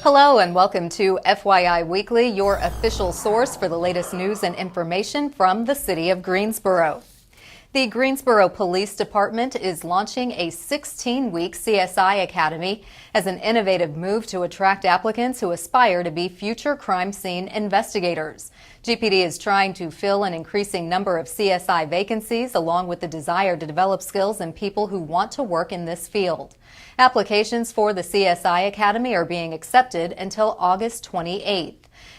Hello and welcome to FYI Weekly, your official source for the latest news and information from the city of Greensboro. The Greensboro Police Department is launching a 16-week CSI Academy as an innovative move to attract applicants who aspire to be future crime scene investigators. GPD is trying to fill an increasing number of CSI vacancies along with the desire to develop skills in people who want to work in this field. Applications for the CSI Academy are being accepted until August 28th.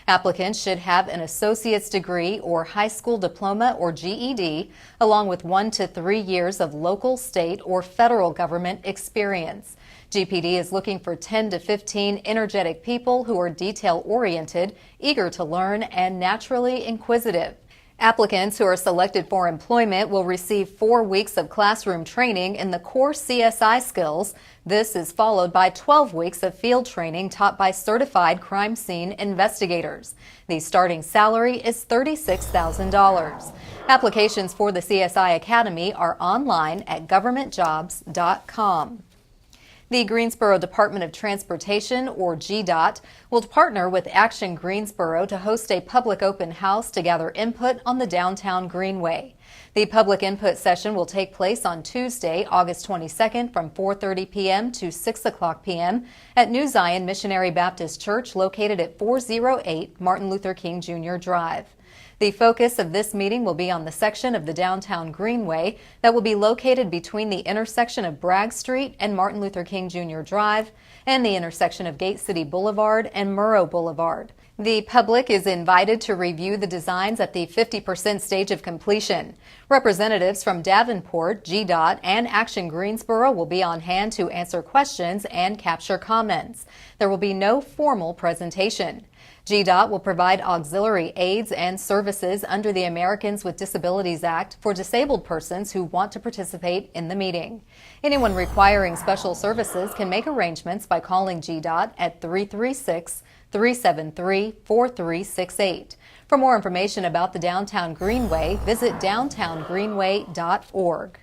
Applicants should have an associate's degree or high school diploma or GED, along with 1 to 3 years of local, state, or federal government experience. GPD is looking for 10 to 15 energetic people who are detail-oriented, eager to learn, and naturally inquisitive. Applicants who are selected for employment will receive 4 weeks of classroom training in the core CSI skills. This is followed by 12 weeks of field training taught by certified crime scene investigators. The starting salary is $36,000. Applications for the CSI Academy are online at governmentjobs.com. The Greensboro Department of Transportation, or GDOT, will partner with Action Greensboro to host a public open house to gather input on the downtown Greenway. The public input session will take place on Tuesday, August 22nd from 4:30 p.m. to 6 o'clock p.m. at New Zion Missionary Baptist Church located at 408 Martin Luther King Jr. Drive. The focus of this meeting will be on the section of the downtown Greenway that will be located between the intersection of Bragg Street and Martin Luther King Jr. Drive and the intersection of Gate City Boulevard and Murrow Boulevard. The public is invited to review the designs at the 50% stage of completion. Representatives from Davenport, GDOT, and Action Greensboro will be on hand to answer questions and capture comments. There will be no formal presentation. GDOT will provide auxiliary aids and services under the Americans with Disabilities Act for disabled persons who want to participate in the meeting. Anyone requiring special services can make arrangements by calling GDOT at 336-373-4368. For more information about the Downtown Greenway, visit downtowngreenway.org.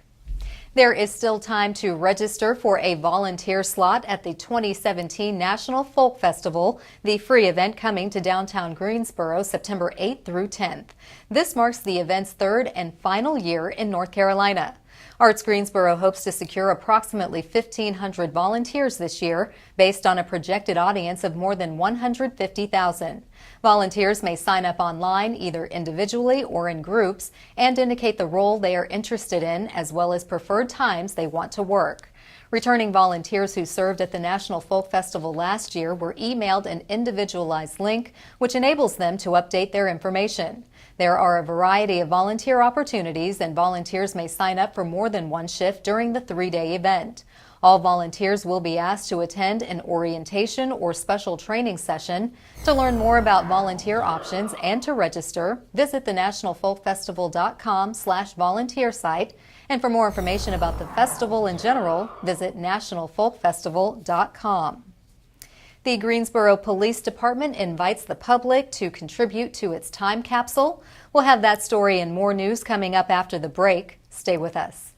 There is still time to register for a volunteer slot at the 2017 National Folk Festival, the free event coming to downtown Greensboro September 8th through 10th. This marks the event's third and final year in North Carolina. Arts Greensboro hopes to secure approximately 1,500 volunteers this year, based on a projected audience of more than 150,000. Volunteers may sign up online, either individually or in groups, and indicate the role they are interested in, as well as preferred times they want to work. Returning volunteers who served at the National Folk Festival last year were emailed an individualized link, which enables them to update their information. There are a variety of volunteer opportunities, and volunteers may sign up for more than one shift during the 3-day event. All volunteers will be asked to attend an orientation or special training session. To learn more about volunteer options and to register, visit the nationalfolkfestival.com/volunteer site. And for more information about the festival in general, visit nationalfolkfestival.com. The Greensboro Police Department invites the public to contribute to its time capsule. We'll have that story and more news coming up after the break. Stay with us.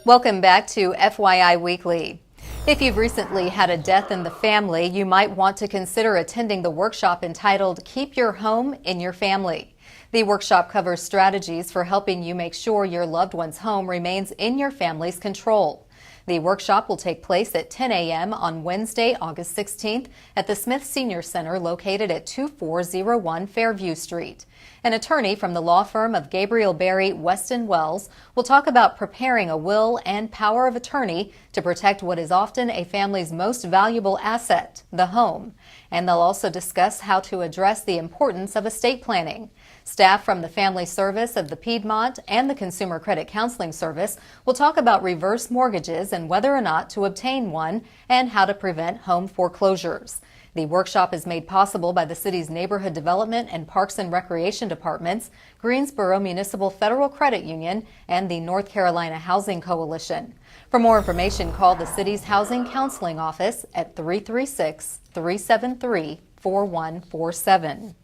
Welcome back to FYI Weekly. If you've recently had a death in the family, you might want to consider attending the workshop entitled Keep Your Home in Your Family. The workshop covers strategies for helping you make sure your loved one's home remains in your family's control. The workshop will take place at 10 a.m. on Wednesday, August 16th at the Smith Senior Center located at 2401 Fairview Street. An attorney from the law firm of Gabriel Berry, Weston Wells will talk about preparing a will and power of attorney to protect what is often a family's most valuable asset, the home. And they'll also discuss how to address the importance of estate planning. Staff from the Family Service of the Piedmont and the Consumer Credit Counseling Service will talk about reverse mortgages and whether or not to obtain one and how to prevent home foreclosures. The workshop is made possible by the city's Neighborhood Development and Parks and Recreation Departments, Greensboro Municipal Federal Credit Union, and the North Carolina Housing Coalition. For more information, call the city's Housing Counseling Office at 336-373-4147.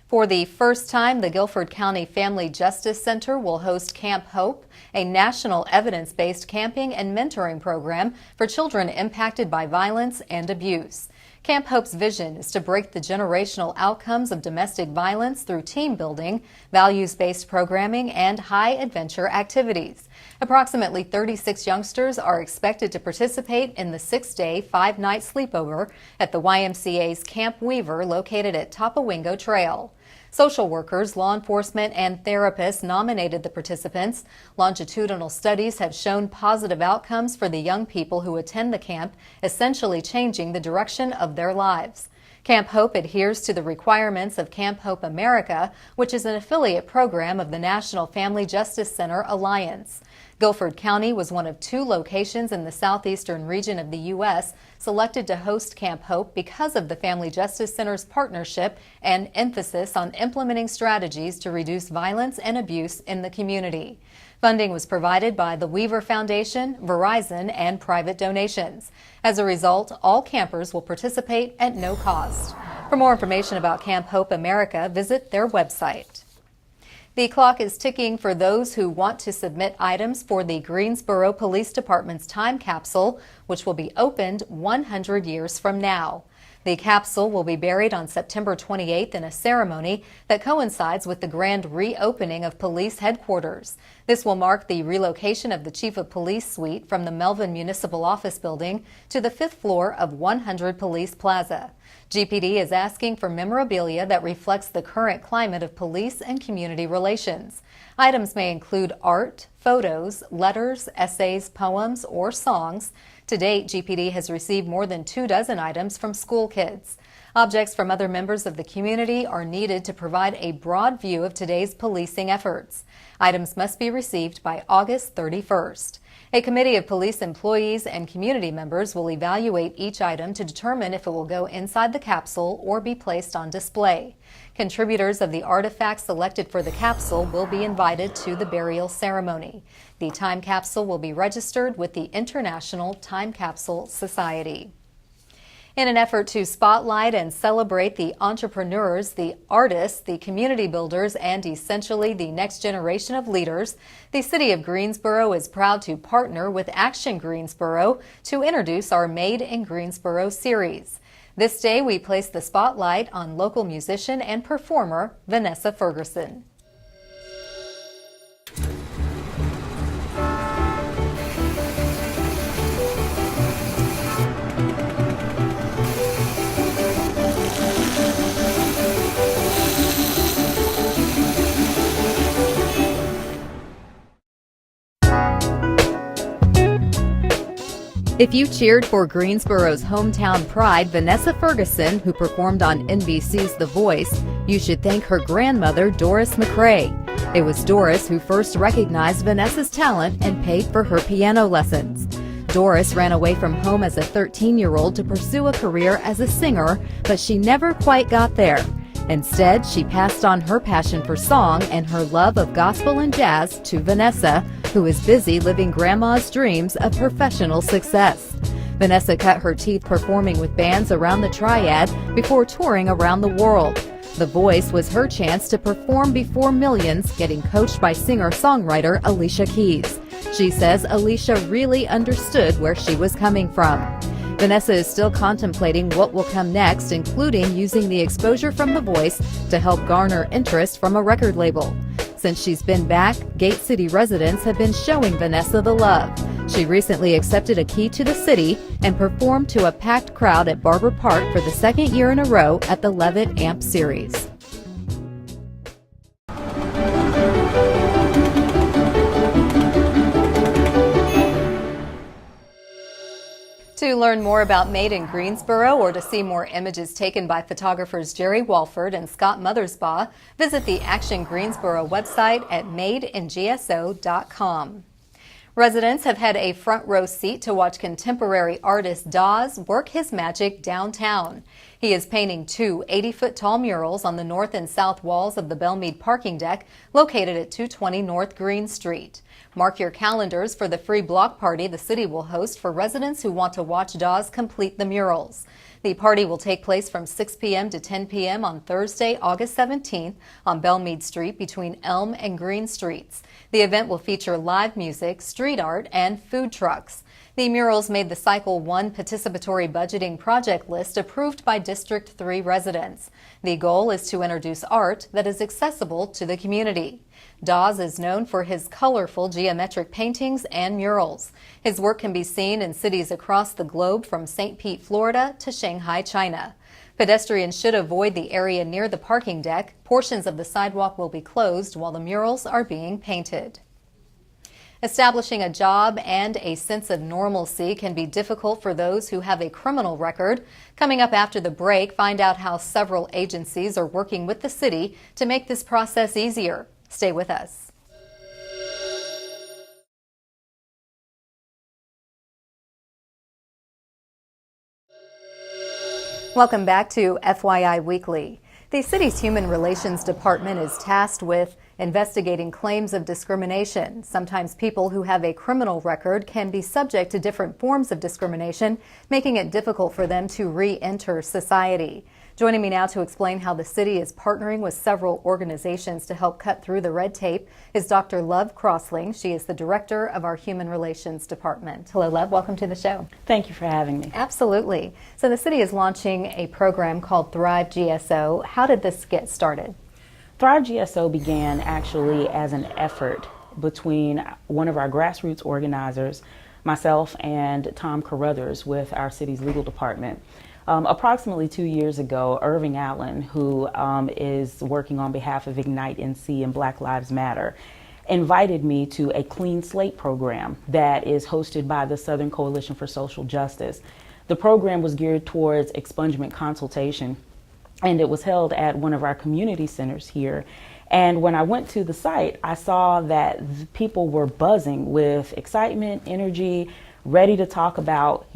For the first time, the Guilford County Family Justice Center will host Camp Hope, a national evidence-based camping and mentoring program for children impacted by violence and abuse. Camp Hope's vision is to break the generational outcomes of domestic violence through team building, values-based programming, and high-adventure activities. Approximately 36 youngsters are expected to participate in the 6-day, 5-night sleepover at the YMCA's Camp Weaver located at Topawingo Trail. Social workers, law enforcement, and therapists nominated the participants. Longitudinal studies have shown positive outcomes for the young people who attend the camp, essentially changing the direction of their lives. Camp Hope adheres to the requirements of Camp Hope America, which is an affiliate program of the National Family Justice Center Alliance. Guilford County was one of 2 locations in the southeastern region of the U.S. selected to host Camp Hope because of the Family Justice Center's partnership and emphasis on implementing strategies to reduce violence and abuse in the community. Funding was provided by the Weaver Foundation, Verizon, and private donations. As a result, all campers will participate at no cost. For more information about Camp Hope America, visit their website. The clock is ticking for those who want to submit items for the Greensboro Police Department's time capsule, which will be opened 100 years from now. The capsule will be buried on September 28th in a ceremony that coincides with the grand reopening of police headquarters. This will mark the relocation of the Chief of Police suite from the Melvin Municipal Office Building to the 5th floor of 100 Police Plaza. GPD is asking for memorabilia that reflects the current climate of police and community relations. Items may include art, photos, letters, essays, poems, or songs. To date, GPD has received more than 24 items from school kids. Objects from other members of the community are needed to provide a broad view of today's policing efforts. Items must be received by August 31st. A committee of police employees and community members will evaluate each item to determine if it will go inside the capsule or be placed on display. Contributors of the artifacts selected for the capsule will be invited to the burial ceremony. The time capsule will be registered with the International Time Capsule Society. In an effort to spotlight and celebrate the entrepreneurs, the artists, the community builders, and essentially the next generation of leaders, the City of Greensboro is proud to partner with Action Greensboro to introduce our Made in Greensboro series. This day, we place the spotlight on local musician and performer Vanessa Ferguson. If you cheered for Greensboro's hometown pride, Vanessa Ferguson, who performed on NBC's The Voice, you should thank her grandmother, Doris McRae. It was Doris who first recognized Vanessa's talent and paid for her piano lessons. Doris ran away from home as a 13-year-old to pursue a career as a singer, but she never quite got there. Instead, she passed on her passion for song and her love of gospel and jazz to Vanessa, who is busy living Grandma's dreams of professional success. Vanessa cut her teeth performing with bands around the Triad before touring around the world. The Voice was her chance to perform before millions, getting coached by singer-songwriter Alicia Keys. She says Alicia really understood where she was coming from. Vanessa is still contemplating what will come next, including using the exposure from The Voice to help garner interest from a record label. Since she's been back, Gate City residents have been showing Vanessa the love. She recently accepted a key to the city and performed to a packed crowd at Barber Park for the second year in a row at the Levitt Amp Series. To learn more about Made in Greensboro or to see more images taken by photographers Jerry Walford and Scott Mothersbaugh, visit the Action Greensboro website at madeingso.com. Residents have had a front row seat to watch contemporary artist Dawes work his magic downtown. He is painting two 80-foot-tall murals on the north and south walls of the Belmead parking deck located at 220 North Green Street. Mark your calendars for the free block party the city will host for residents who want to watch Dawes complete the murals. The party will take place from 6 p.m. to 10 p.m. on Thursday, August 17th on Belmead Street between Elm and Green Streets. The event will feature live music, street art, and food trucks. The murals made the Cycle 1 Participatory Budgeting Project list approved by District 3 residents. The goal is to introduce art that is accessible to the community. Dawes is known for his colorful geometric paintings and murals. His work can be seen in cities across the globe from St. Pete, Florida to Shanghai, China. Pedestrians should avoid the area near the parking deck. Portions of the sidewalk will be closed while the murals are being painted. Establishing a job and a sense of normalcy can be difficult for those who have a criminal record. Coming up after the break, find out how several agencies are working with the city to make this process easier. Stay with us. Welcome back to FYI Weekly. The city's Human Relations Department is tasked with investigating claims of discrimination. Sometimes people who have a criminal record can be subject to different forms of discrimination, making it difficult for them to re-enter society. Joining me now to explain how the city is partnering with several organizations to help cut through the red tape is Dr. Love Crossling. She is the director of our Human Relations Department. Hello, Love. Welcome to the show. Thank you for having me. Absolutely. So the city is launching a program called Thrive GSO. How did this get started? Thrive GSO began actually as an effort between one of our grassroots organizers, myself, and Tom Carruthers with our city's legal department. Approximately 2 years ago, Irving Allen, who is working on behalf of Ignite NC and Black Lives Matter, invited me to a Clean Slate program that is hosted by the Southern Coalition for Social Justice. The program was geared towards expungement consultation, and it was held at one of our community centers here. And when I went to the site, I saw that people were buzzing with excitement, energy, ready to talk about,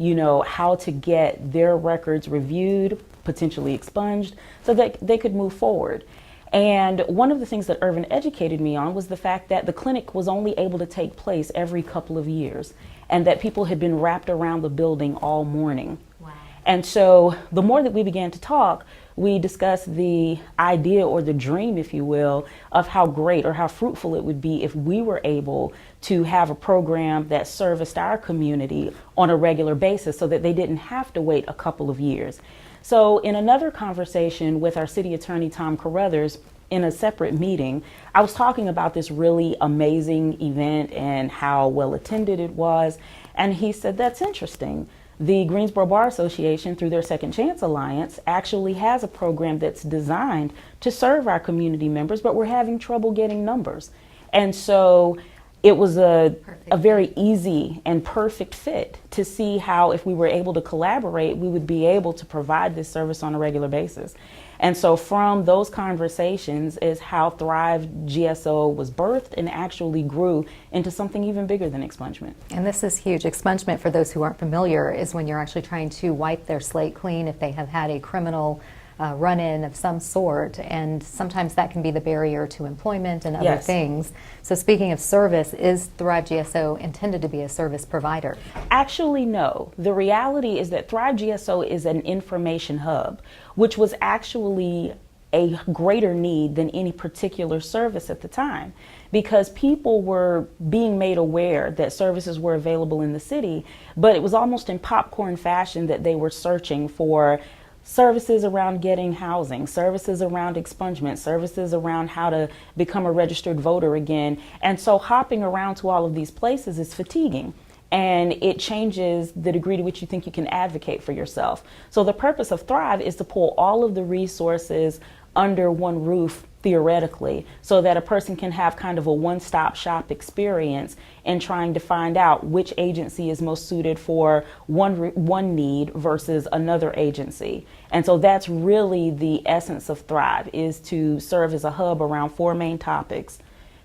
how to get their records reviewed, potentially expunged, so that they could move forward. And one of the things that Irvin educated me on was the fact that the clinic was only able to take place every couple of years, and that people had been wrapped around the building all morning. Wow. And so the more that we began to talk, we discussed the idea, or the dream, if you will, of how great or how fruitful it would be if we were able to have a program that serviced our community on a regular basis so that they didn't have to wait a couple of years. So in another conversation with our city attorney, Tom Carruthers, in a separate meeting, I was talking about this really amazing event and how well attended it was. And he said, "That's interesting. The Greensboro Bar Association, through their Second Chance Alliance, actually has a program that's designed to serve our community members, but we're having trouble getting numbers." And so it was a very easy and perfect fit to see how, if we were able to collaborate, we would be able to provide this service on a regular basis. And so from those conversations is how Thrive GSO was birthed and actually grew into something even bigger than expungement. And this is huge. Expungement, for those who aren't familiar, is when you're actually trying to wipe their slate clean if they have had a criminal run-in of some sort, and sometimes that can be the barrier to employment and other things. So speaking of service, is Thrive GSO intended to be a service provider? Actually, no. The reality is that Thrive GSO is an information hub, which was actually a greater need than any particular service at the time, because people were being made aware that services were available in the city, but it was almost in popcorn fashion that they were searching for services around getting housing, services around expungement, services around how to become a registered voter again. And so hopping around to all of these places is fatiguing, and it changes the degree to which you think you can advocate for yourself. So the purpose of Thrive is to pull all of the resources under one roof, theoretically, so that a person can have kind of a one-stop shop experience in trying to find out which agency is most suited for one need versus another agency. And so that's really the essence of Thrive, is to serve as a hub around four main topics: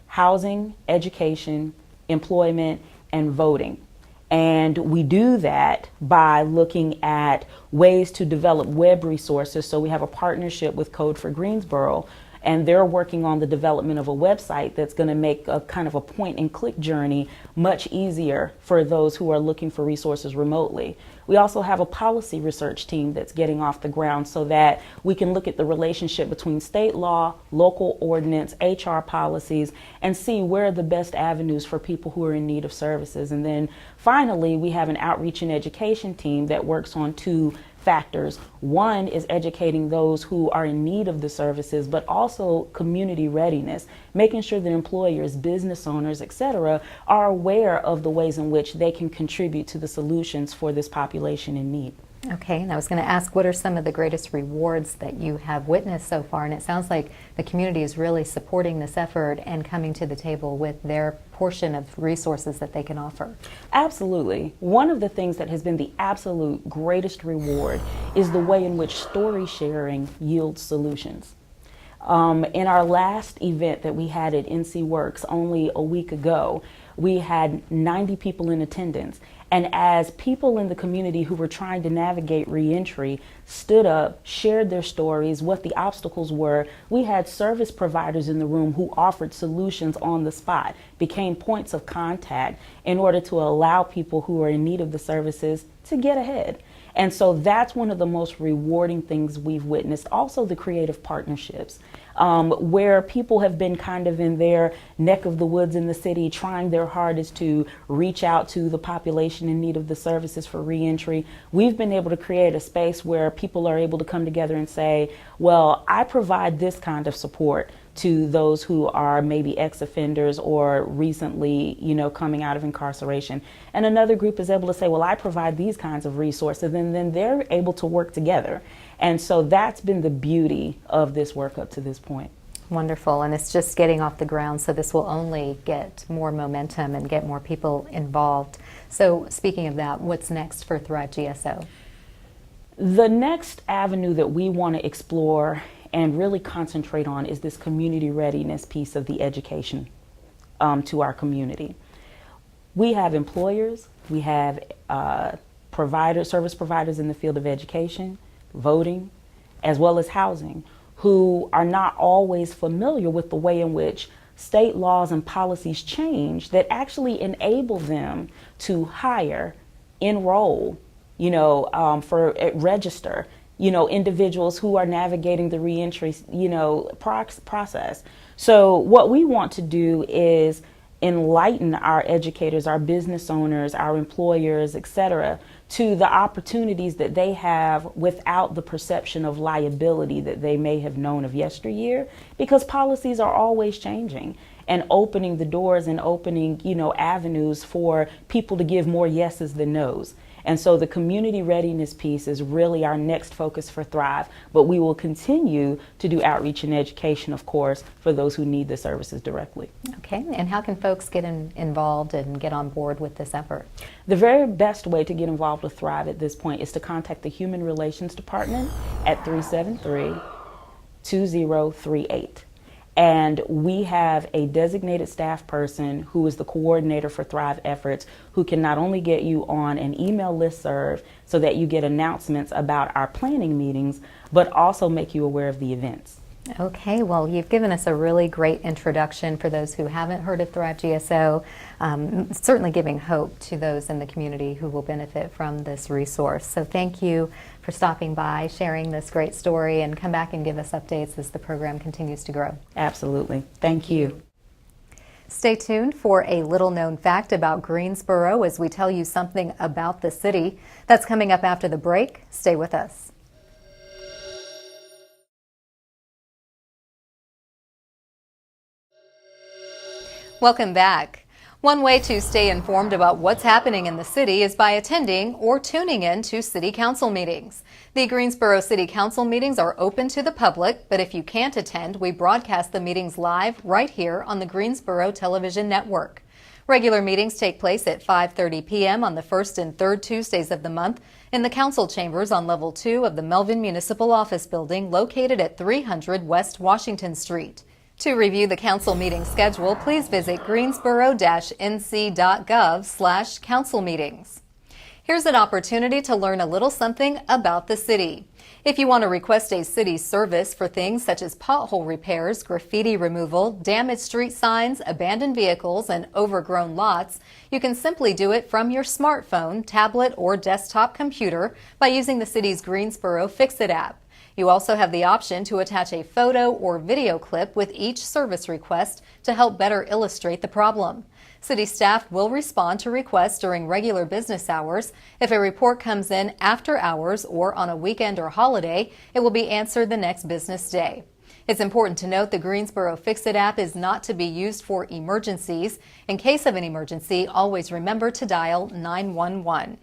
housing, education, employment, and voting. And we do that by looking at ways to develop web resources. So we have a partnership with Code for Greensboro, and they're working on the development of a website that's going to make a kind of a point and click journey much easier for those who are looking for resources remotely. We also have a policy research team that's getting off the ground so that we can look at the relationship between state law, local ordinance, HR policies, and see where are the best avenues for people who are in need of services. And then finally, we have an outreach and education team that works on two factors. One is educating those who are in need of the services, but also community readiness, making sure that employers, business owners, etc., are aware of the ways in which they can contribute to the solutions for this population in need. Okay, and I was going to ask, what are some of the greatest rewards that you have witnessed so far? And it sounds like the community is really supporting this effort and coming to the table with their portion of resources that they can offer. Absolutely. One of the things that has been the absolute greatest reward is the way in which story sharing yields solutions. In our last event that we had at NC Works only a week ago, we had 90 people in attendance. And as people in the community who were trying to navigate reentry stood up, shared their stories, what the obstacles were, we had service providers in the room who offered solutions on the spot, became points of contact in order to allow people who are in need of the services to get ahead. And so that's one of the most rewarding things we've witnessed. Also the creative partnerships, where people have been kind of in their neck of the woods in the city, trying their hardest to reach out to the population in need of the services for reentry. We've been able to create a space where people are able to come together and say, well, I provide this kind of support to those who are maybe ex-offenders or recently, coming out of incarceration. And another group is able to say, well, I provide these kinds of resources, and then they're able to work together. And so that's been the beauty of this work up to this point. Wonderful, and it's just getting off the ground, so this will only get more momentum and get more people involved. So speaking of that, what's next for Thrive GSO? The next avenue that we want to explore and really concentrate on is this community readiness piece of the education to our community. We have employers, we have service providers in the field of education, voting, as well as housing, who are not always familiar with the way in which state laws and policies change that actually enable them to hire, enroll, register, individuals who are navigating the reentry, process. So what we want to do is enlighten our educators, our business owners, our employers, etc., to the opportunities that they have without the perception of liability that they may have known of yesteryear, because policies are always changing and opening the doors and opening, avenues for people to give more yeses than nos. And so the community readiness piece is really our next focus for Thrive, but we will continue to do outreach and education, of course, for those who need the services directly. Okay, and how can folks get involved and get on board with this effort? The very best way to get involved with Thrive at this point is to contact the Human Relations Department at 373-2038. And we have a designated staff person who is the coordinator for Thrive efforts, who can not only get you on an email listserv so that you get announcements about our planning meetings, but also make you aware of the events. Okay, well, you've given us a really great introduction for those who haven't heard of Thrive GSO, certainly giving hope to those in the community who will benefit from this resource. So thank you for stopping by, sharing this great story, and come back and give us updates as the program continues to grow. Absolutely. Thank you. Stay tuned for a little known fact about Greensboro as we tell you something about the city. That's coming up after the break. Stay with us. Welcome back. One way to stay informed about what's happening in the city is by attending or tuning in to City Council meetings. The Greensboro City Council meetings are open to the public, but if you can't attend, we broadcast the meetings live right here on the Greensboro Television Network. Regular meetings take place at 5:30 p.m. on the first and third Tuesdays of the month in the council chambers on level 2 of the Melvin Municipal Office Building located at 300 West Washington Street. To review the council meeting schedule, please visit greensboro-nc.gov/council meetings. Here's an opportunity to learn a little something about the city. If you want to request a city service for things such as pothole repairs, graffiti removal, damaged street signs, abandoned vehicles, and overgrown lots, you can simply do it from your smartphone, tablet, or desktop computer by using the city's Greensboro Fix-It app. You also have the option to attach a photo or video clip with each service request to help better illustrate the problem. City staff will respond to requests during regular business hours. If a report comes in after hours or on a weekend or holiday, it will be answered the next business day. It's important to note the Greensboro Fix-It app is not to be used for emergencies. In case of an emergency, always remember to dial 911.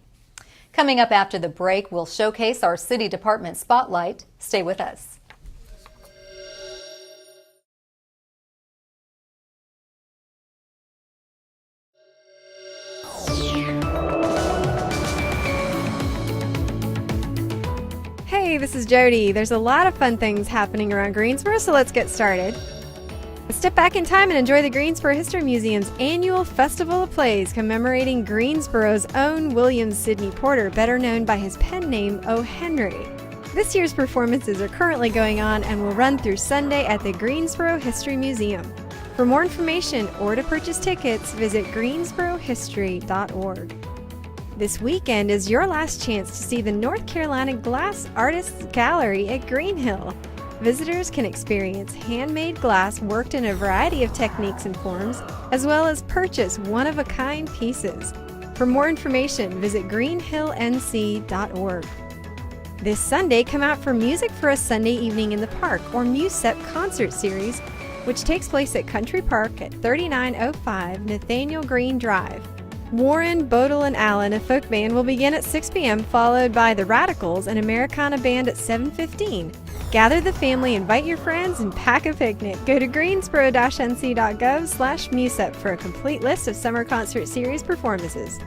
Coming up after the break, we'll showcase our City Department Spotlight. Stay with us. Hey, this is Jody. There's a lot of fun things happening around Greensboro, so let's get started. Let's step back in time and enjoy the Greensboro History Museum's annual Festival of Plays commemorating Greensboro's own William Sidney Porter, better known by his pen name O. Henry. This year's performances are currently going on and will run through Sunday at the Greensboro History Museum. For more information or to purchase tickets, visit greensborohistory.org. This weekend is your last chance to see the North Carolina Glass Artists Gallery at Green Hill. Visitors can experience handmade glass worked in a variety of techniques and forms, as well as purchase one-of-a-kind pieces. For more information, visit greenhillnc.org. This Sunday, come out for Music for a Sunday Evening in the Park, or MUSEP concert series, which takes place at Country Park at 3905 Nathaniel Green Drive. Warren, Bodle, and Allen, a folk band, will begin at 6 p.m., followed by the Radicals, an Americana band, at 7:15. Gather the family, invite your friends, and pack a picnic. Go to greensboro-nc.gov/MUSEP for a complete list of summer concert series performances.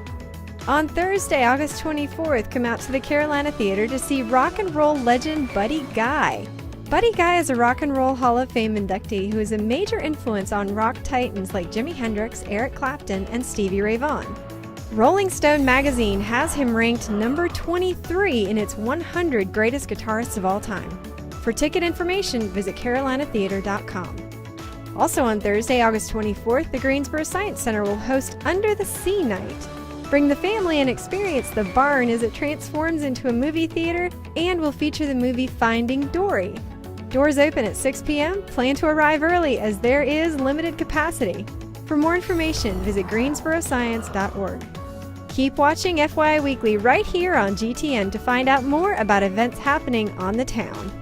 On Thursday, August 24th, come out to the Carolina Theater to see rock and roll legend Buddy Guy. Buddy Guy is a Rock and Roll Hall of Fame inductee who is a major influence on rock titans like Jimi Hendrix, Eric Clapton, and Stevie Ray Vaughan. Rolling Stone magazine has him ranked number 23 in its 100 greatest guitarists of all time. For ticket information, visit carolinatheater.com. Also on Thursday, August 24th, the Greensboro Science Center will host Under the Sea Night. Bring the family and experience the barn as it transforms into a movie theater and will feature the movie Finding Dory. Doors open at 6 p.m. Plan to arrive early as there is limited capacity. For more information, visit greensboroscience.org. Keep watching FYI Weekly right here on GTN to find out more about events happening on the town.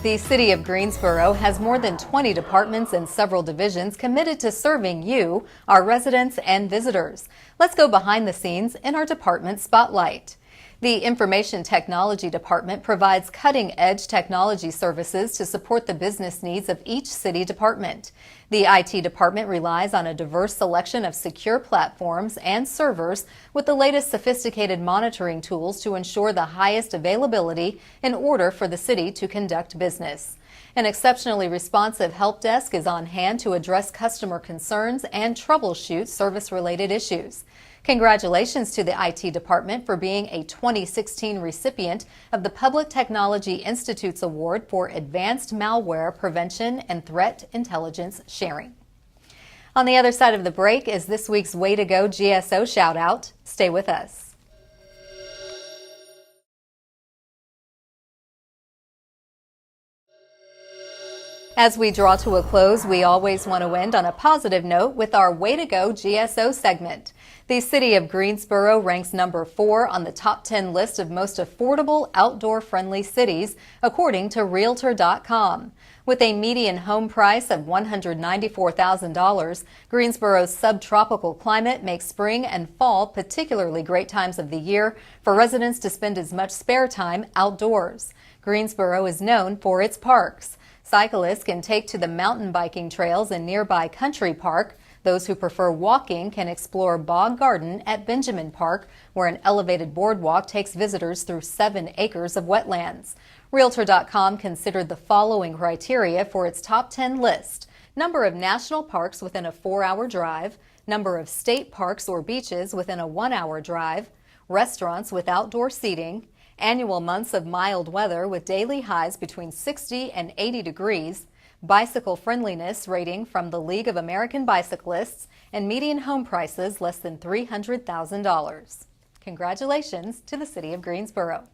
The City of Greensboro has more than 20 departments and several divisions committed to serving you, our residents and visitors. Let's go behind the scenes in our department spotlight. The Information Technology Department provides cutting-edge technology services to support the business needs of each city department. The IT department relies on a diverse selection of secure platforms and servers with the latest sophisticated monitoring tools to ensure the highest availability in order for the city to conduct business. An exceptionally responsive help desk is on hand to address customer concerns and troubleshoot service-related issues. Congratulations to the IT department for being a 2016 recipient of the Public Technology Institute's Award for Advanced Malware Prevention and Threat Intelligence Sharing. On the other side of the break is this week's Way to Go GSO shout out. Stay with us. As we draw to a close, we always want to end on a positive note with our Way to Go GSO segment. The city of Greensboro ranks number 4 on the top 10 list of most affordable outdoor-friendly cities, according to Realtor.com. With a median home price of $194,000, Greensboro's subtropical climate makes spring and fall particularly great times of the year for residents to spend as much spare time outdoors. Greensboro is known for its parks. Cyclists can take to the mountain biking trails in nearby Country Park. Those who prefer walking can explore Bog Garden at Benjamin Park, where an elevated boardwalk takes visitors through 7 acres of wetlands. Realtor.com considered the following criteria for its top 10 list: number of national parks within a 4-hour drive, number of state parks or beaches within a 1-hour drive, restaurants with outdoor seating, annual months of mild weather with daily highs between 60 and 80 degrees, bicycle friendliness rating from the League of American Bicyclists, and median home prices less than $300,000. Congratulations to the City of Greensboro.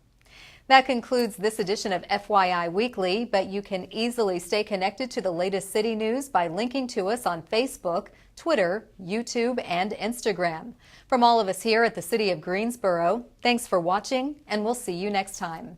That concludes this edition of FYI Weekly, but you can easily stay connected to the latest city news by linking to us on Facebook, Twitter, YouTube, and Instagram. From all of us here at the City of Greensboro, thanks for watching, and we'll see you next time.